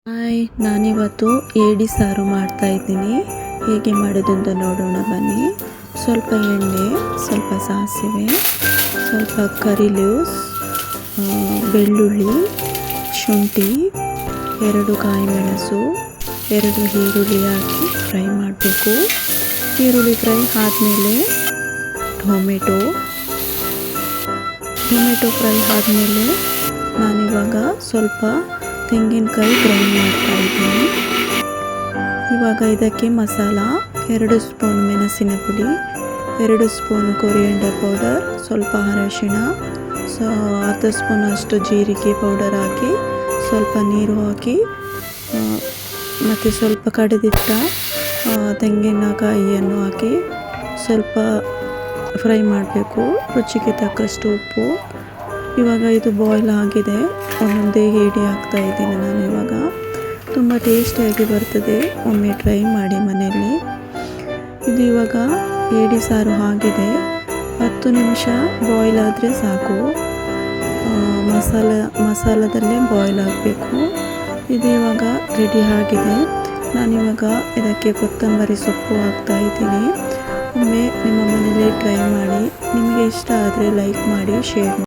Hi, ನಾನಿವತ್ತು ಏಡಿ ಸಾರು ಮಾಡ್ತಾ ಇದ್ದೀನಿ. ಹೇಗೆ ಮಾಡೋದು ಅಂತ ನೋಡೋಣ ಬನ್ನಿ. ಸ್ವಲ್ಪ ಎಣ್ಣೆ, ಸ್ವಲ್ಪ ಸಾಸಿವೆ, ಸ್ವಲ್ಪ ಕರಿ ಲೀವ್ಸ್, ಬೆಳ್ಳುಳ್ಳಿ, ಶುಂಠಿ, 2 ಕಾಯಿ ಮೆಣಸು, 2 ಈರುಳ್ಳಿ ಹಾಕಿ ಫ್ರೈ ಮಾಡಬೇಕು. ಈರುಳ್ಳಿ ಫ್ರೈ ಆದಮೇಲೆ ಟೊಮೆಟೊ ಫ್ರೈ ಆದಮೇಲೆ ನಾನಿವಾಗ ಸ್ವಲ್ಪ ತೆಂಗಿನಕಾಯಿ ಗ್ರೈಂಡ್ ಮಾಡ್ತಾ ಇದ್ದೀನಿ. ಇವಾಗ ಇದಕ್ಕೆ ಮಸಾಲ 2 ಸ್ಪೂನ್ ಮೆಣಸಿನ ಪುಡಿ, 2 ಸ್ಪೂನ್ ಕೊರಿಯಂಡರ್ ಪೌಡರ್, ಸ್ವಲ್ಪ ಅರಶಿಣ, ಅರ್ಧ ಸ್ಪೂನ್ ಅಷ್ಟು ಜೀರಿಗೆ ಪೌಡರ್ ಹಾಕಿ ಸ್ವಲ್ಪ ನೀರು ಹಾಕಿ ಮತ್ತು ಸ್ವಲ್ಪ ಕಡಿದಿಟ್ಟ ತೆಂಗಿನಕಾಯಿಯನ್ನು ಹಾಕಿ ಸ್ವಲ್ಪ ಫ್ರೈ ಮಾಡಬೇಕು. ರುಚಿಗೆ ತಕ್ಕಷ್ಟು ಉಪ್ಪು. ಇವಾಗ ಇದು ಬಾಯ್ಲ್ ಆಗಿದೆ. ಒಂದೊಂದೇ ಏಡಿ ಹಾಕ್ತಾ ಇದ್ದೀನಿ ನಾನು. ಇವಾಗ ತುಂಬ ಟೇಸ್ಟಿಯಾಗಿ ಬರ್ತದೆ, ಒಮ್ಮೆ ಟ್ರೈ ಮಾಡಿ ಮನೆಯಲ್ಲಿ. ಇದು ಇವಾಗ ಏಡಿ ಸಾರು ಆಗಿದೆ. 10 ನಿಮಿಷ ಬಾಯ್ಲ್ ಆದರೆ ಸಾಕು. ಮಸಾಲದಲ್ಲೇ ಬಾಯ್ಲ್ ಆಗಬೇಕು. ಇದು ಇವಾಗ ರೆಡಿ ಆಗಿದೆ. ನಾನಿವಾಗ ಇದಕ್ಕೆ ಕೊತ್ತಂಬರಿ ಸೊಪ್ಪು ಹಾಕ್ತಾ ಇದ್ದೀನಿ. ಒಮ್ಮೆ ನಿಮ್ಮ ಮನೆಯಲ್ಲೇ ಟ್ರೈ ಮಾಡಿ. ನಿಮಗೆ ಇಷ್ಟ ಆದರೆ ಲೈಕ್ ಮಾಡಿ, ಶೇರ್ ಮಾಡಿ.